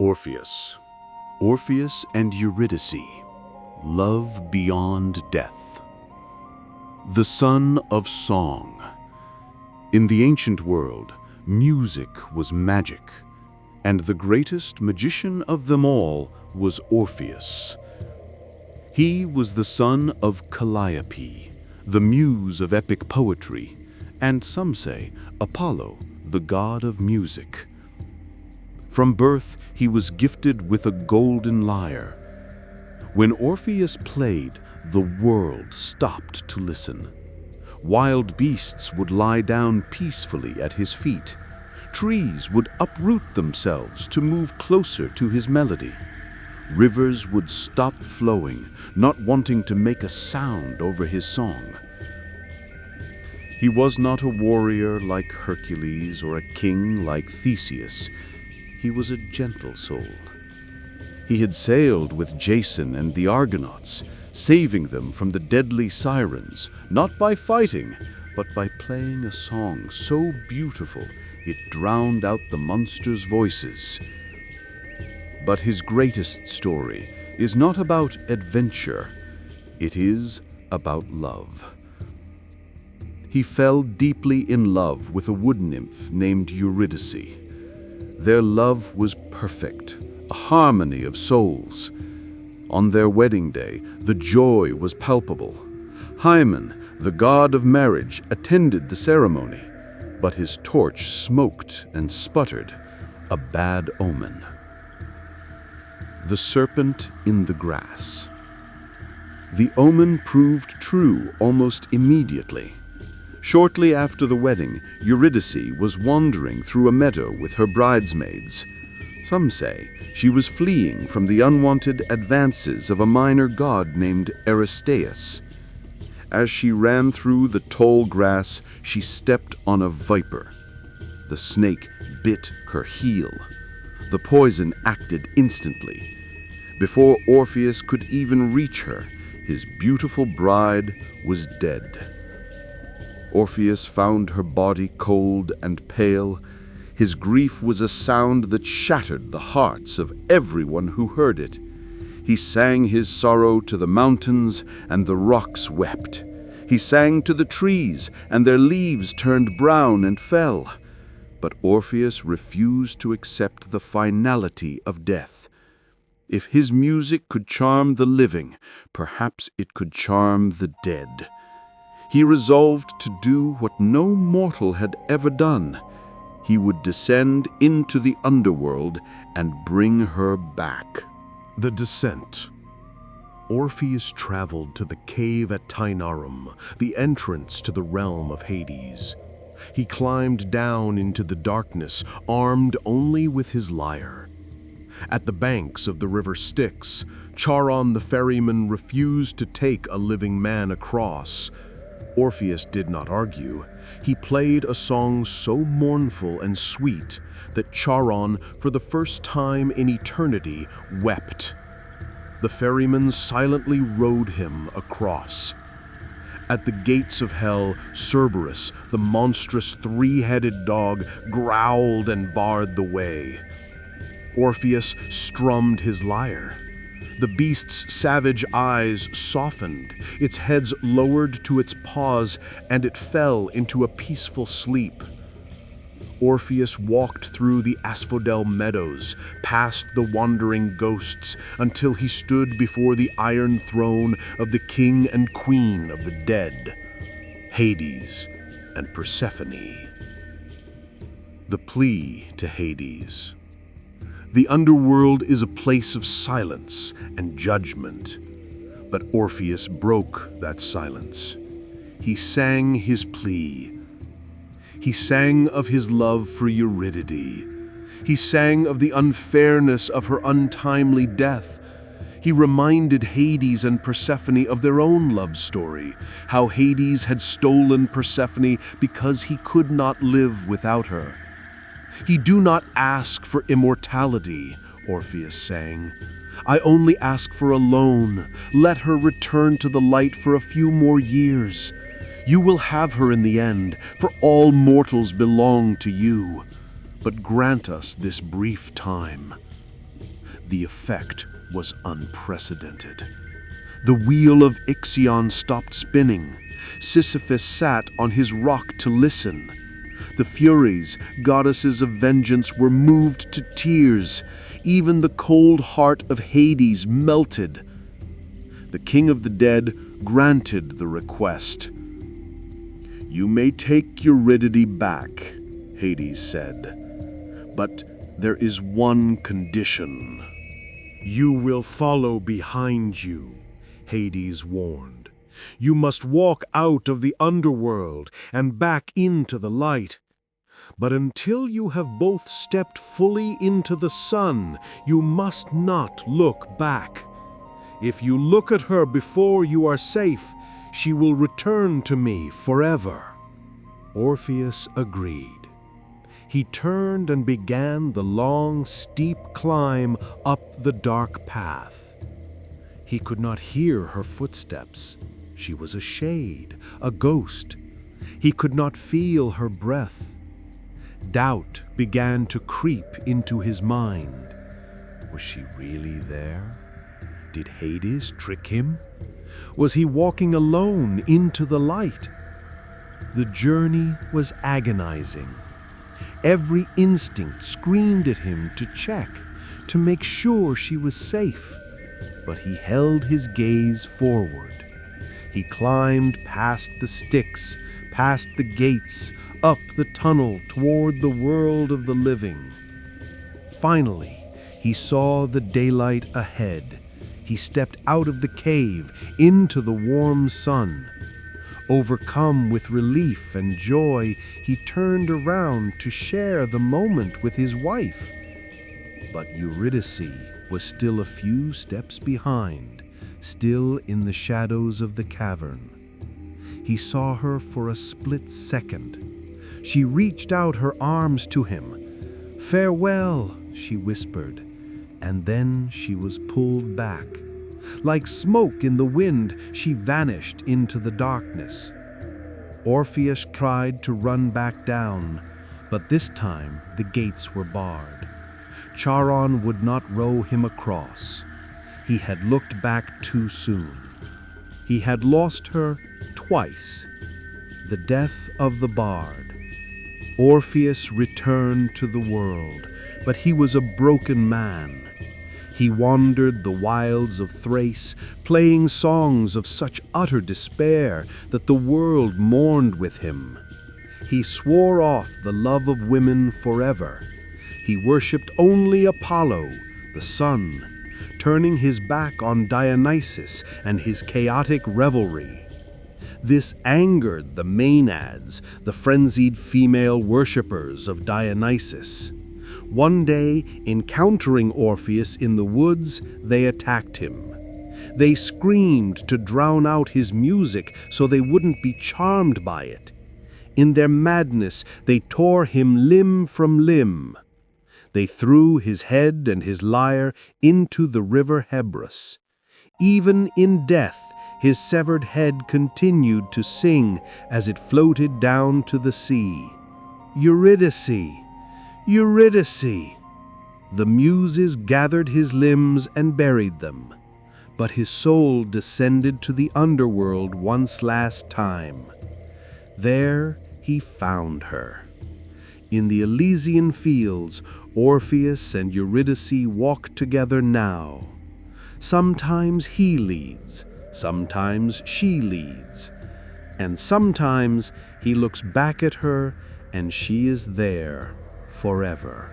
Orpheus. Orpheus and Eurydice. Love beyond death. The son of song. In the ancient world, music was magic, and the greatest magician of them all was Orpheus. He was the son of Calliope, the muse of epic poetry, and some say Apollo, the god of music. From birth, he was gifted with a golden lyre. When Orpheus played, the world stopped to listen. Wild beasts would lie down peacefully at his feet. Trees would uproot themselves to move closer to his melody. Rivers would stop flowing, not wanting to make a sound over his song. He was not a warrior like Hercules or a king like Theseus. He was a gentle soul. He had sailed with Jason and the Argonauts, saving them from the deadly sirens, not by fighting, but by playing a song so beautiful it drowned out the monsters' voices. But his greatest story is not about adventure. It is about love. He fell deeply in love with a wood nymph named Eurydice. Their love was perfect, a harmony of souls. On their wedding day, the joy was palpable. Hymen, the god of marriage, attended the ceremony, but his torch smoked and sputtered, a bad omen. The serpent in the grass. The omen proved true almost immediately. Shortly after the wedding, Eurydice was wandering through a meadow with her bridesmaids. Some say she was fleeing from the unwanted advances of a minor god named Aristaeus. As she ran through the tall grass, she stepped on a viper. The snake bit her heel. The poison acted instantly. Before Orpheus could even reach her, his beautiful bride was dead. Orpheus found her body cold and pale. His grief was a sound that shattered the hearts of everyone who heard it. He sang his sorrow to the mountains, and the rocks wept. He sang to the trees, and their leaves turned brown and fell. But Orpheus refused to accept the finality of death. If his music could charm the living, perhaps it could charm the dead. He resolved to do what no mortal had ever done. He would descend into the underworld and bring her back. The Descent. Orpheus traveled to the cave at Tainarum, the entrance to the realm of Hades. He climbed down into the darkness, armed only with his lyre. At the banks of the river Styx, Charon the ferryman refused to take a living man across. Orpheus did not argue. He played a song so mournful and sweet that Charon, for the first time in eternity, wept. The ferryman silently rowed him across. At the gates of hell, Cerberus, the monstrous three-headed dog, growled and barred the way. Orpheus strummed his lyre. The beast's savage eyes softened, its head lowered to its paws, and it fell into a peaceful sleep. Orpheus walked through the asphodel meadows, past the wandering ghosts, until he stood before the iron throne of the king and queen of the dead, Hades and Persephone. The plea to Hades. The underworld is a place of silence and judgment, but Orpheus broke that silence. He sang his plea. He sang of his love for Eurydice. He sang of the unfairness of her untimely death. He reminded Hades and Persephone of their own love story, how Hades had stolen Persephone because he could not live without her. "He do not ask for immortality," Orpheus sang. "I only ask for a loan. Let her return to the light for a few more years. You will have her in the end, for all mortals belong to you. But grant us this brief time." The effect was unprecedented. The wheel of Ixion stopped spinning. Sisyphus sat on his rock to listen. The Furies, goddesses of vengeance, were moved to tears. Even the cold heart of Hades melted. The king of the dead granted the request. "You may take Eurydice back," Hades said, "but there is one condition." "You will follow behind you," Hades warned. "You must walk out of the underworld and back into the light. But until you have both stepped fully into the sun, you must not look back. If you look at her before you are safe, she will return to me forever." Orpheus agreed. He turned and began the long, steep climb up the dark path. He could not hear her footsteps. She was a shade, a ghost. He could not feel her breath. Doubt began to creep into his mind. Was she really there? Did Hades trick him? Was he walking alone into the light? The journey was agonizing. Every instinct screamed at him to check, to make sure she was safe. But he held his gaze forward. He climbed past the Styx, past the gates, up the tunnel toward the world of the living. Finally, he saw the daylight ahead. He stepped out of the cave into the warm sun. Overcome with relief and joy, he turned around to share the moment with his wife. But Eurydice was still a few steps behind, still in the shadows of the cavern. He saw her for a split second. She reached out her arms to him. "Farewell," she whispered, and then she was pulled back. Like smoke in the wind, she vanished into the darkness. Orpheus tried to run back down, but this time the gates were barred. Charon would not row him across. He had looked back too soon. He had lost her twice. The death of the bard. Orpheus returned to the world, but he was a broken man. He wandered the wilds of Thrace, playing songs of such utter despair that the world mourned with him. He swore off the love of women forever. He worshipped only Apollo, the sun, turning his back on Dionysus and his chaotic revelry. This angered the Maenads, the frenzied female worshippers of Dionysus. One day, encountering Orpheus in the woods, they attacked him. They screamed to drown out his music so they wouldn't be charmed by it. In their madness, they tore him limb from limb. They threw his head and his lyre into the river Hebrus. Even in death, his severed head continued to sing as it floated down to the sea. "Eurydice! Eurydice!" The Muses gathered his limbs and buried them, but his soul descended to the underworld once last time. There he found her. In the Elysian fields, Orpheus and Eurydice walk together now. Sometimes he leads, sometimes she leads, and sometimes he looks back at her and she is there forever.